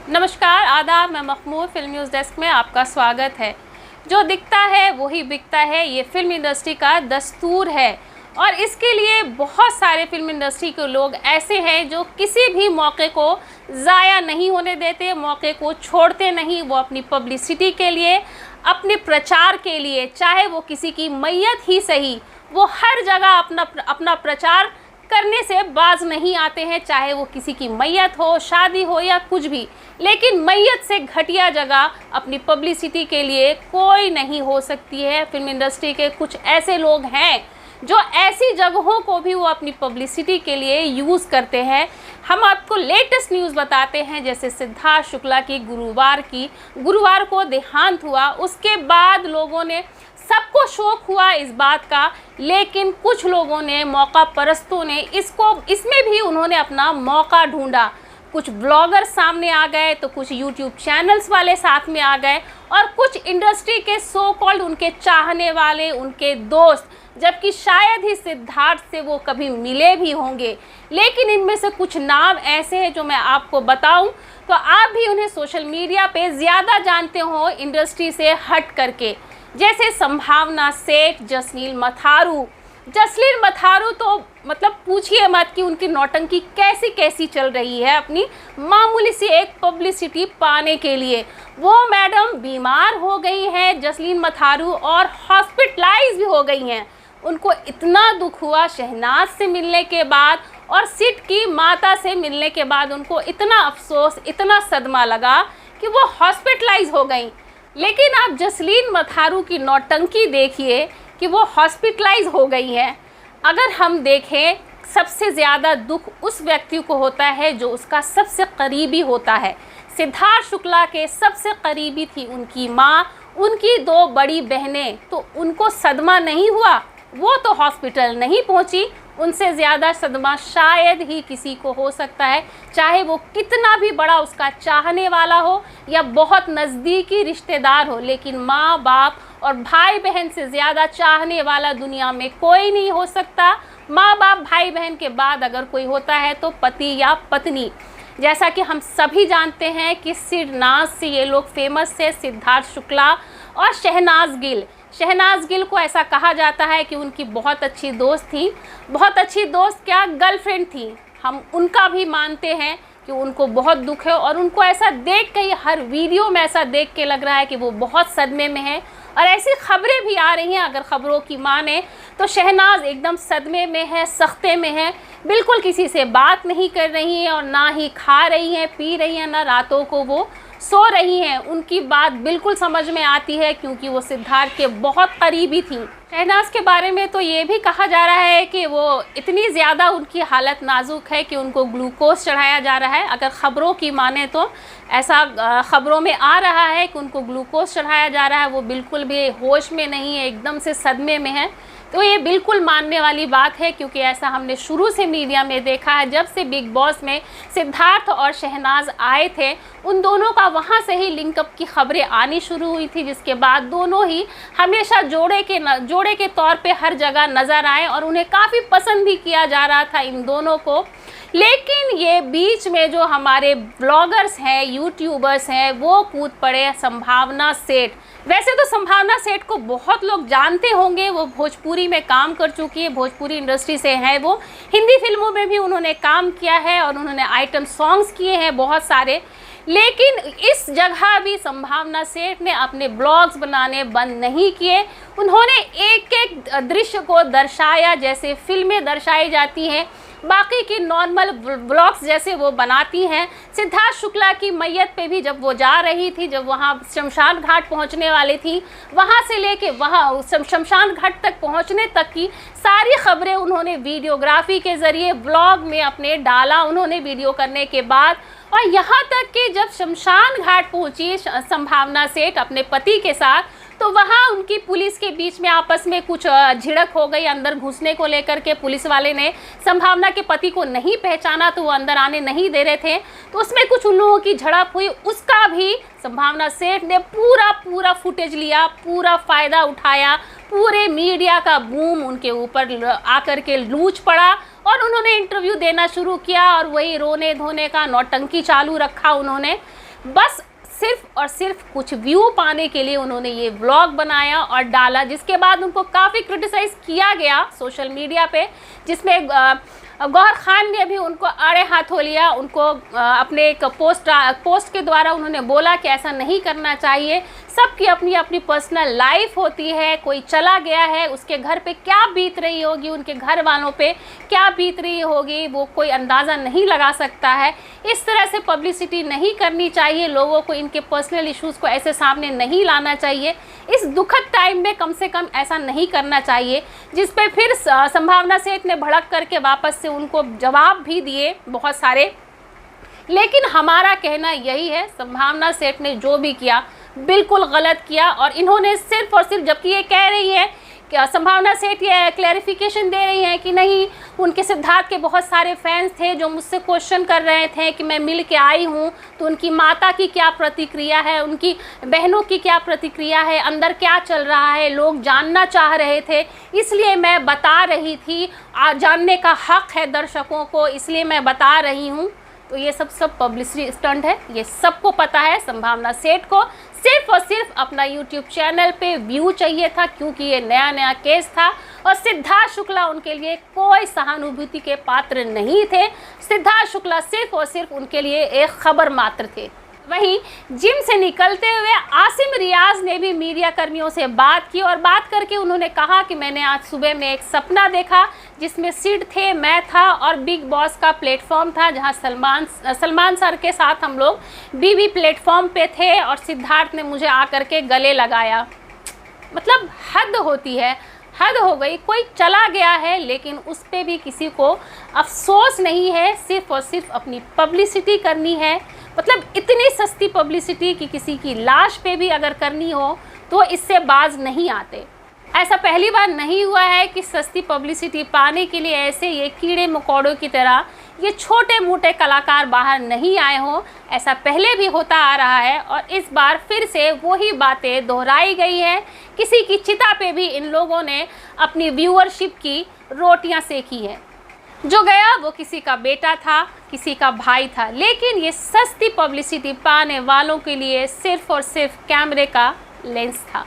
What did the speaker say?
नमस्कार, आदाब। मैं मखमूर फिल्म न्यूज़ डेस्क में आपका स्वागत है। जो दिखता है वही बिकता है, ये फिल्म इंडस्ट्री का दस्तूर है और इसके लिए बहुत सारे फिल्म इंडस्ट्री के लोग ऐसे हैं जो किसी भी मौके को ज़ाया नहीं होने देते, मौके को छोड़ते नहीं। वो अपनी पब्लिसिटी के लिए, अपने प्रचार के लिए, चाहे वो किसी की मैयत ही सही, वो हर जगह अपना प्रचार करने से बाज नहीं आते हैं, चाहे वो किसी की मैयत हो, शादी हो या कुछ भी। लेकिन मैयत से घटिया जगह अपनी पब्लिसिटी के लिए कोई नहीं हो सकती है। फिल्म इंडस्ट्री के कुछ ऐसे लोग हैं जो ऐसी जगहों को भी वो अपनी पब्लिसिटी के लिए यूज़ करते हैं। हम आपको लेटेस्ट न्यूज़ बताते हैं, जैसे सिद्धार्थ शुक्ला की गुरुवार को देहांत हुआ। उसके बाद लोगों ने, सबको शौक हुआ इस बात का, लेकिन कुछ लोगों ने, मौका परस्तों ने इसमें भी उन्होंने अपना मौका ढूंढा। कुछ ब्लॉगर सामने आ गए तो कुछ यूट्यूब चैनल्स वाले साथ में आ गए और कुछ इंडस्ट्री के सो कॉल्ड उनके चाहने वाले, उनके दोस्त, जबकि शायद ही सिद्धार्थ से वो कभी मिले भी होंगे। लेकिन इनमें से कुछ नाम ऐसे हैं जो मैं आपको बताऊं तो आप भी उन्हें सोशल मीडिया पे ज़्यादा जानते हो इंडस्ट्री से हट करके, जैसे संभावना सेठ, जसलीन मथारू तो मतलब पूछिए मत कि उनकी नौटंकी कैसी कैसी चल रही है अपनी मामूली सी एक पब्लिसिटी पाने के लिए। वो मैडम बीमार हो गई हैं जसलीन मथारू और हॉस्पिटलाइज भी हो गई हैं। उनको इतना दुख हुआ शहनाज से मिलने के बाद और सिड की माता से मिलने के बाद, उनको इतना अफसोस, इतना सदमा लगा कि वो हॉस्पिटलाइज हो गई। लेकिन आप जसलीन मथारू की नौटंकी देखिए कि वो हॉस्पिटलाइज हो गई हैं। अगर हम देखें, सबसे ज़्यादा दुख उस व्यक्ति को होता है जो उसका सबसे करीबी होता है। सिद्धार्थ शुक्ला के सबसे करीबी थी उनकी माँ, उनकी 2 बड़ी बहनें, तो उनको सदमा नहीं हुआ, वो तो हॉस्पिटल नहीं पहुँची। उनसे ज़्यादा सदमा शायद ही किसी को हो सकता है, चाहे वो कितना भी बड़ा उसका चाहने वाला हो या बहुत नज़दीकी रिश्तेदार हो। लेकिन माँ बाप और भाई बहन से ज़्यादा चाहने वाला दुनिया में कोई नहीं हो सकता। माँ बाप, भाई बहन के बाद अगर कोई होता है तो पति या पत्नी। जैसा कि हम सभी जानते हैं कि सिडनाज से ये लोग फेमस है, सिद्धार्थ शुक्ला और शहनाज गिल को ऐसा कहा जाता है कि उनकी बहुत अच्छी दोस्त थी। बहुत अच्छी दोस्त क्या, गर्लफ्रेंड थी। हम उनका भी मानते हैं कि उनको बहुत दुख है और उनको ऐसा देख के, हर वीडियो में ऐसा देख के लग रहा है कि वो बहुत सदमे में है। और ऐसी खबरें भी आ रही हैं, अगर खबरों की माने तो शहनाज एकदम सदमे में है, सख्ते में है, बिल्कुल किसी से बात नहीं कर रही है और ना ही खा रही हैं, पी रही हैं, ना रातों को वो सो रही हैं। उनकी बात बिल्कुल समझ में आती है क्योंकि वो सिद्धार्थ के बहुत करीबी थी। शहनाज के बारे में तो ये भी कहा जा रहा है कि वो इतनी ज़्यादा उनकी हालत नाजुक है कि उनको ग्लूकोज चढ़ाया जा रहा है। अगर ख़बरों की माने तो ऐसा ख़बरों में आ रहा है कि उनको ग्लूकोज चढ़ाया जा रहा है। वो बिल्कुल भी होश में नहीं है, एकदम से सदमे में है। तो ये बिल्कुल मानने वाली बात है क्योंकि ऐसा हमने शुरू से मीडिया में देखा है। जब से बिग बॉस में सिद्धार्थ और शहनाज आए थे, उन दोनों का वहाँ से ही लिंकअप की खबरें आनी शुरू हुई थी, जिसके बाद दोनों ही हमेशा जोड़े के तौर पे हर जगह नज़र आए और उन्हें काफ़ी पसंद भी किया जा रहा था इन दोनों को। लेकिन ये बीच में जो हमारे ब्लॉगर्स हैं, यूट्यूबर्स हैं, वो कूद पड़े संभावना सेठ। वैसे तो संभावना सेठ को बहुत लोग जानते होंगे, वो भोजपुरी में काम कर चुकी है, भोजपुरी इंडस्ट्री से है। वो हिंदी फिल्मों में भी उन्होंने काम किया है और उन्होंने आइटम सॉन्ग्स किए हैं बहुत सारे। लेकिन इस जगह भी संभावना सेठ ने अपने ब्लॉग्स बनाने बंद नहीं किए। उन्होंने एक एक दृश्य को दर्शाया जैसे फिल्में दर्शाई जाती हैं, बाकी की नॉर्मल ब्लॉग्स जैसे वो बनाती हैं। सिद्धार्थ शुक्ला की मैयत पे भी जब वो जा रही थी, जब वहाँ शमशान घाट पहुँचने वाली थी, वहाँ से लेके वहाँ शमशान घाट तक पहुँचने तक की सारी खबरें उन्होंने वीडियोग्राफी के ज़रिए ब्लॉग में अपने डाला उन्होंने वीडियो करने के बाद। और यहाँ तक कि जब शमशान घाट पहुँची संभावना सेठ अपने पति के साथ, तो वहाँ उनकी पुलिस के बीच में आपस में कुछ झिड़क हो गई। अंदर घुसने को लेकर के पुलिस वाले ने संभावना के पति को नहीं पहचाना तो वो अंदर आने नहीं दे रहे थे, तो उसमें कुछ उन लोगों की झड़प हुई। उसका भी संभावना सेठ ने पूरा फुटेज लिया, पूरा फ़ायदा उठाया। पूरे मीडिया का बूम उनके ऊपर आकर के लूच पड़ा और उन्होंने इंटरव्यू देना शुरू किया और वही रोने धोने का नौटंकी चालू रखा उन्होंने। बस सिर्फ और सिर्फ कुछ व्यू पाने के लिए उन्होंने ये व्लॉग बनाया और डाला, जिसके बाद उनको काफ़ी क्रिटिसाइज़ किया गया सोशल मीडिया पे, जिसमें गौहर खान ने भी उनको आड़े हाथों लिया। उनको अपने एक पोस्ट के द्वारा उन्होंने बोला कि ऐसा नहीं करना चाहिए, सबकी अपनी अपनी पर्सनल लाइफ होती है, कोई चला गया है, उसके घर पे क्या बीत रही होगी, उनके घर वालों पे क्या बीत रही होगी, वो कोई अंदाज़ा नहीं लगा सकता है। इस तरह से पब्लिसिटी नहीं करनी चाहिए, लोगों को इनके पर्सनल इश्यूज़ को ऐसे सामने नहीं लाना चाहिए। इस दुखद टाइम में कम से कम ऐसा नहीं करना चाहिए, जिस पे फिर संभावना सेठ ने भड़क करके वापस से उनको जवाब भी दिए बहुत सारे। लेकिन हमारा कहना यही है, संभावना सेठ ने जो भी किया बिल्कुल गलत किया। और इन्होंने सिर्फ और सिर्फ, जबकि ये कह रही है कि संभावना सेठ ये क्लैरिफिकेशन दे रही हैं कि नहीं, उनके सिद्धार्थ के बहुत सारे फैंस थे जो मुझसे क्वेश्चन कर रहे थे कि मैं मिल के आई हूँ तो उनकी माता की क्या प्रतिक्रिया है, उनकी बहनों की क्या प्रतिक्रिया है, अंदर क्या चल रहा है, लोग जानना चाह रहे थे, इसलिए मैं बता रही थी। जानने का हक है दर्शकों को, इसलिए मैं बता रही हूँ। तो ये सब पब्लिसिटी स्टंट है, ये सबको पता है। संभावना सेठ को सिर्फ और सिर्फ अपना यूट्यूब चैनल पे व्यू चाहिए था, क्योंकि ये नया केस था और सिद्धार्थ शुक्ला उनके लिए कोई सहानुभूति के पात्र नहीं थे। सिद्धार्थ शुक्ला सिर्फ और सिर्फ उनके लिए एक खबर मात्र थे। वहीं जिम से निकलते हुए आसिम रियाज ने भी मीडिया कर्मियों से बात की और बात करके उन्होंने कहा कि मैंने आज सुबह में एक सपना देखा जिसमें सिड थे, मैं था और बिग बॉस का प्लेटफॉर्म था, जहां सलमान सर के साथ हम लोग बीवी प्लेटफॉर्म पे थे और सिद्धार्थ ने मुझे आकर के गले लगाया। मतलब हद होती है, हद हो गई। कोई चला गया है लेकिन उस पर भी किसी को अफसोस नहीं है, सिर्फ और सिर्फ अपनी पब्लिसिटी करनी है। मतलब इतनी सस्ती पब्लिसिटी कि किसी की लाश पे भी अगर करनी हो तो इससे बाज नहीं आते। ऐसा पहली बार नहीं हुआ है कि सस्ती पब्लिसिटी पाने के लिए ऐसे ये कीड़े मकोड़ों की तरह ये छोटे मोटे कलाकार बाहर नहीं आए हों। ऐसा पहले भी होता आ रहा है और इस बार फिर से वही बातें दोहराई गई हैं। किसी की चिता पे भी इन लोगों ने अपनी व्यूअरशिप की रोटियां सेकी हैं। जो गया वो किसी का बेटा था, किसी का भाई था, लेकिन ये सस्ती पब्लिसिटी पाने वालों के लिए सिर्फ और सिर्फ कैमरे का लेंस था।